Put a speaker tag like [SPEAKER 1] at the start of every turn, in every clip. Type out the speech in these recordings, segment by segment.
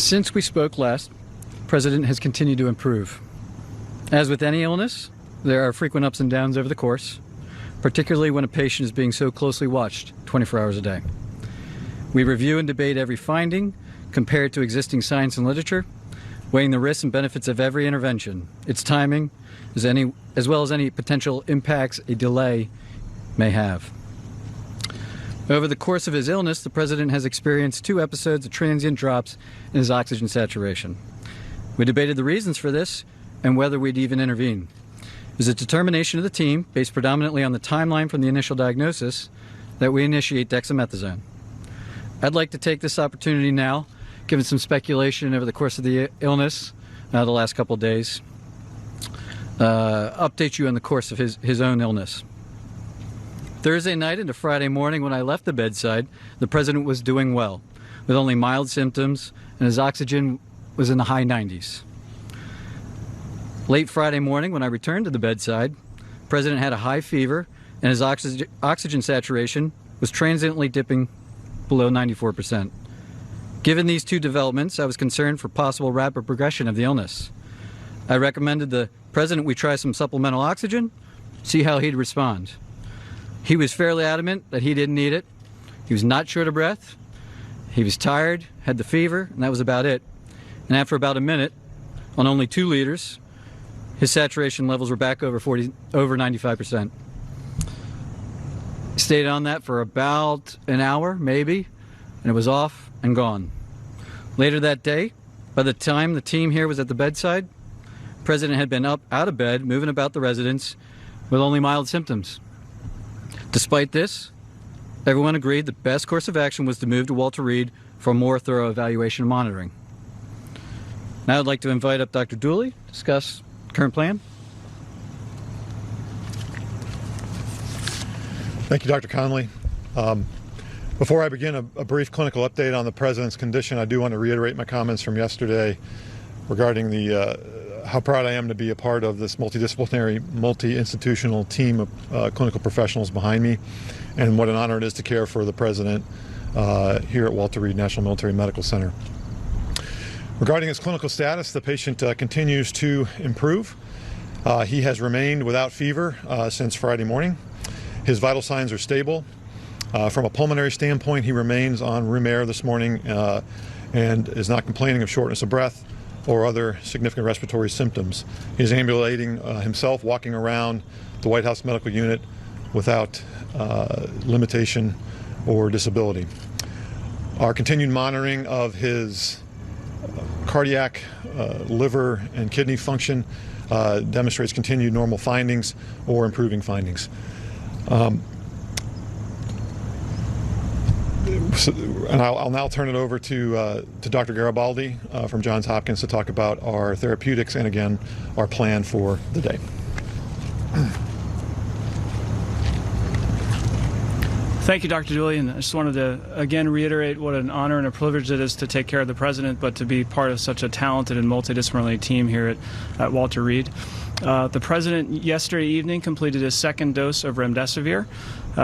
[SPEAKER 1] Since we spoke last, the President has continued to improve. As with any illness, there are frequent ups and downs over the course, particularly when a patient is being so closely watched 24 hours a day. We review and debate every finding, compare it to existing science and literature, weighing the risks and benefits of every intervention, its timing, as well as any potential impacts a delay may have. Over the course of his illness, the President has experienced 2 episodes of transient drops in his oxygen saturation. We debated the reasons for this and whether we'd even intervene. It was a determination of the team, based predominantly on the timeline from the initial diagnosis, that we initiate dexamethasone. I'd like to take this opportunity now, given some speculation over the course of the illness, the last couple of days, update you on the course of his own illness. Thursday night into Friday morning when I left the bedside, the President was doing well, with only mild symptoms, and his oxygen was in the high 90s. Late Friday morning when I returned to the bedside, the President had a high fever, and his oxygen saturation was transiently dipping below 94%. Given these 2 developments, I was concerned for possible rapid progression of the illness. I recommended the President we try some supplemental oxygen, see how he'd respond. He was fairly adamant that he didn't need it. He was not short of breath. He was tired, had the fever, and that was about it. And after about a minute, on only 2 liters, his saturation levels were back over 95%. He stayed on that for about an hour, maybe, and it was off and gone. Later that day, by the time the team here was at the bedside, the President had been up out of bed, moving about the residence with only mild symptoms. Despite this, everyone agreed the best course of action was to move to Walter Reed for a more thorough evaluation and monitoring. Now I'd like to invite up Dr. Dooley to discuss the current plan.
[SPEAKER 2] Thank you, Dr. Connolly. Before I begin a brief clinical update on the President's condition, I do want to reiterate my comments from yesterday regarding how proud I am to be a part of this multidisciplinary, multi-institutional team of clinical professionals behind me, and what an honor it is to care for the President here at Walter Reed National Military Medical Center. Regarding his clinical status, the patient continues to improve. He has remained without fever since Friday morning. His vital signs are stable. From a pulmonary standpoint, he remains on room air this morning and is not complaining of shortness of breath or other significant respiratory symptoms. He's ambulating himself, walking around the White House Medical Unit without limitation or disability. Our continued monitoring of his cardiac, liver, and kidney function demonstrates continued normal findings or improving findings. And I'll now turn it over to Dr. Garibaldi from Johns Hopkins to talk about our therapeutics and, again, our plan for the day.
[SPEAKER 3] Thank you, Dr. Dooley, and I just wanted to again reiterate what an honor and a privilege it is to take care of the President, but to be part of such a talented and multidisciplinary team here at Walter Reed. The President yesterday evening completed his 2nd dose of remdesivir.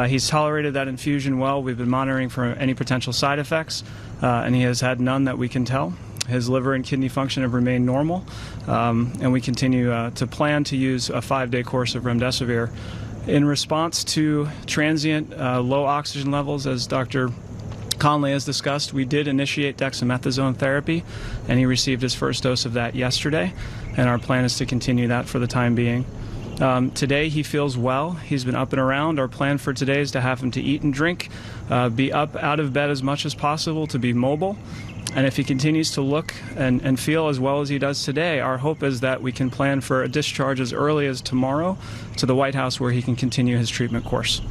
[SPEAKER 3] He's tolerated that infusion well. We've been monitoring for any potential side effects, and he has had none that we can tell. His liver and kidney function have remained normal, and we continue to plan to use a 5-day course of remdesivir. In response to transient low oxygen levels, as Dr. Conley has discussed, we did initiate dexamethasone therapy, and he received his 1st dose of that yesterday, and our plan is to continue that for the time being. Today he feels well. He's been up and around. Our plan for today is to have him to eat and drink, be up out of bed as much as possible, to be mobile. And if he continues to look and feel as well as he does today, our hope is that we can plan for a discharge as early as tomorrow to the White House, where he can continue his treatment course.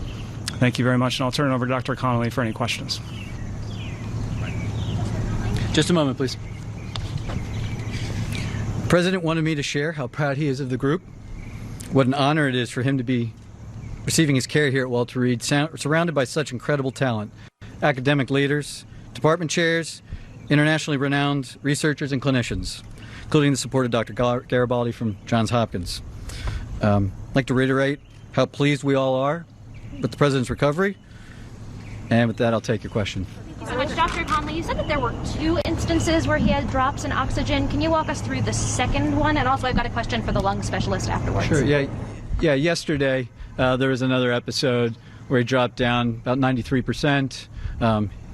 [SPEAKER 3] Thank you very much, and I'll turn it over to Dr. Connolly for any questions.
[SPEAKER 1] Just a moment, please. The President wanted me to share how proud he is of the group, what an honor it is for him to be receiving his care here at Walter Reed, surrounded by such incredible talent, academic leaders, department chairs, internationally renowned researchers and clinicians, including the support of Dr. Garibaldi from Johns Hopkins. I'd like to reiterate how pleased we all are with the President's recovery, and with that I'll take your question.
[SPEAKER 4] you so much. Dr. Conley, you said that there were 2 instances where he had drops in oxygen. Can you walk us through the second one? And also, I've got a question for the lung specialist afterwards.
[SPEAKER 1] Sure, yeah. Yesterday, there was another episode where he dropped down about 93%.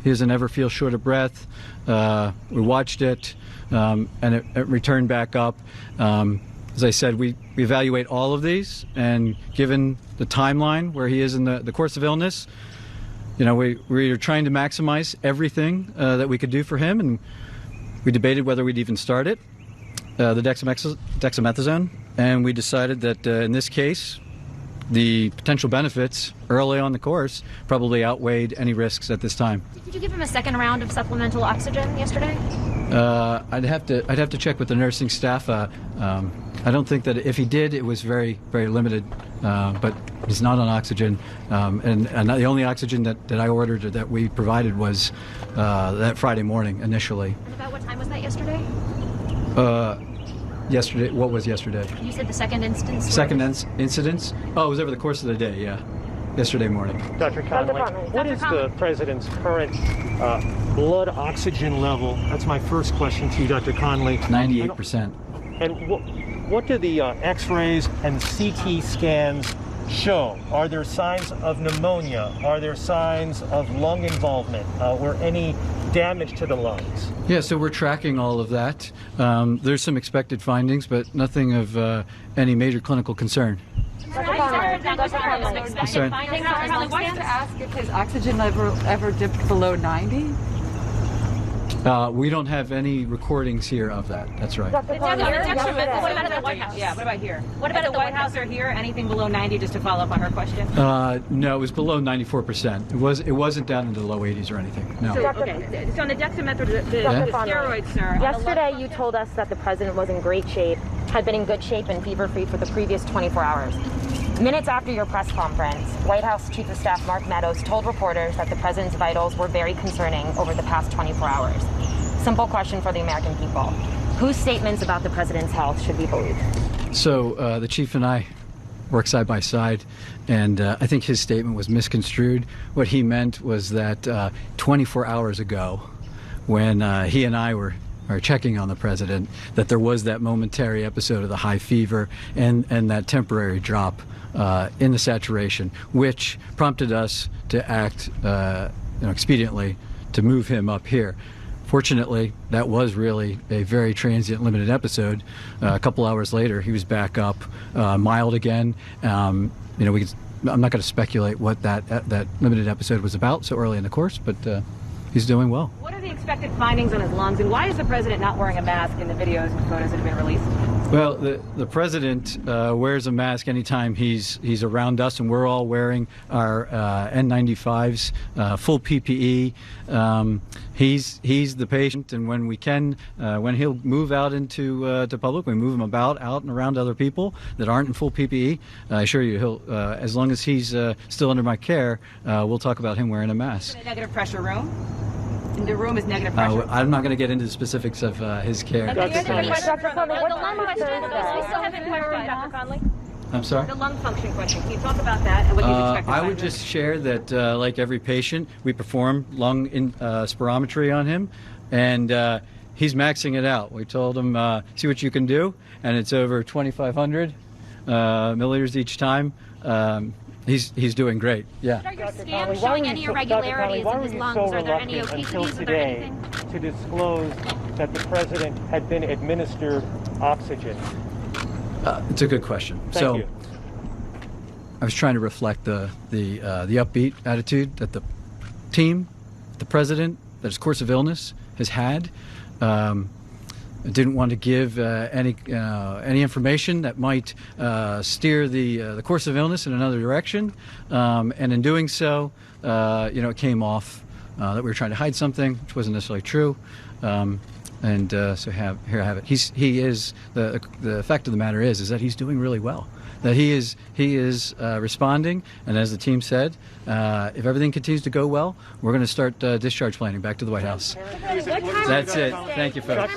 [SPEAKER 1] He doesn't ever feel short of breath. We watched it, and it returned back up. As I said, we evaluate all of these, and given the timeline where he is in the course of illness, we are trying to maximize everything that we could do for him, and we debated whether we'd even start it, the dexamethasone, and we decided that in this case, the potential benefits early on the course probably outweighed any risks at this time.
[SPEAKER 4] Did you give him a second round of supplemental oxygen yesterday?
[SPEAKER 1] I'd have to check with the nursing staff. I don't think that if he did, it was very, very limited. But he's not on oxygen, and the only oxygen that I ordered or that we provided was that Friday morning initially.
[SPEAKER 4] And about what time was that yesterday?
[SPEAKER 1] Yesterday. What was yesterday?
[SPEAKER 4] You said the second instance.
[SPEAKER 1] Second incidence? Oh, it was over the course of the day. Yeah, yesterday morning.
[SPEAKER 5] Dr. Conley, what is the president's current blood oxygen level? That's my first question to you, Dr. Conley.
[SPEAKER 1] 98%.
[SPEAKER 5] And what do the X-rays and CT scans show? Are there signs of pneumonia? Are there signs of lung involvement or any damage to the lungs?
[SPEAKER 1] Yeah, so we're tracking all of that. There's some expected findings, but nothing of any major clinical concern.
[SPEAKER 6] I wanted to ask if his oxygen level ever dipped below 90.
[SPEAKER 1] We don't have any recordings here of that. That's right.
[SPEAKER 7] What about at the White House? Yeah, what about here? What about at the White House or here? Anything below 90, just to follow up on her question?
[SPEAKER 1] No, it was below 94%. It wasn't down into the low 80s or anything. No.
[SPEAKER 7] So, okay. So on the dexamethasone, the steroids, sir.
[SPEAKER 8] Yesterday, you told us that the president was in great shape, had been in good shape and fever-free for the previous 24 hours. Minutes after your press conference, White House Chief of Staff Mark Meadows told reporters that the president's vitals were very concerning over the past 24 hours. Simple question for the American people. Whose statements about the president's health should we believe?
[SPEAKER 1] So the chief and I work side by side, and I think his statement was misconstrued. What he meant was that 24 hours ago, when he and I were checking on the president, that there was that momentary episode of the high fever and that temporary drop in the saturation, which prompted us to act expediently to move him up here. Fortunately, that was really a very transient, limited episode. A couple hours later, he was back up, mild again. I'm not going to speculate what that limited episode was about so early in the course, but he's doing well.
[SPEAKER 7] What are the expected findings on his lungs, and why is the president not wearing a mask in the videos and photos that have been released?
[SPEAKER 1] Well, the president wears a mask anytime he's around us, and we're all wearing our N95s, full PPE. He's the patient, and when we can, when he'll move out into to public, we move him out and around other people that aren't in full PPE. I assure you, he'll as long as he's still under my care, we'll talk about him wearing a mask.
[SPEAKER 7] In a negative pressure room. And the room is negative pressure.
[SPEAKER 1] I'm not going to get into the specifics of his care.
[SPEAKER 7] Dr. Conley,
[SPEAKER 1] I'm sorry?
[SPEAKER 7] the lung function question. Can you talk about that and what you expect?
[SPEAKER 1] I would just share that, like every patient, we perform lung spirometry on him, and he's maxing it out. We told him, see what you can do, and it's over 2,500 milliliters each time. He's doing great. Yeah.
[SPEAKER 4] Are your scans showing any irregularities in his lungs? Are there any obesities? Are there anything?
[SPEAKER 5] To disclose that the president had been administered oxygen?
[SPEAKER 1] It's a good question.
[SPEAKER 5] Thank you.
[SPEAKER 1] I was trying to reflect the upbeat attitude that the team, the president, that his course of illness has had. I didn't want to give any information that might steer the course of illness in another direction, and in doing so, it came off that we were trying to hide something, which wasn't necessarily true. So here I have it. He is the fact of the matter is that he's doing really well. That he is responding, and as the team said, if everything continues to go well, we're going to start discharge planning back to the White House. That's it. Thank you, folks.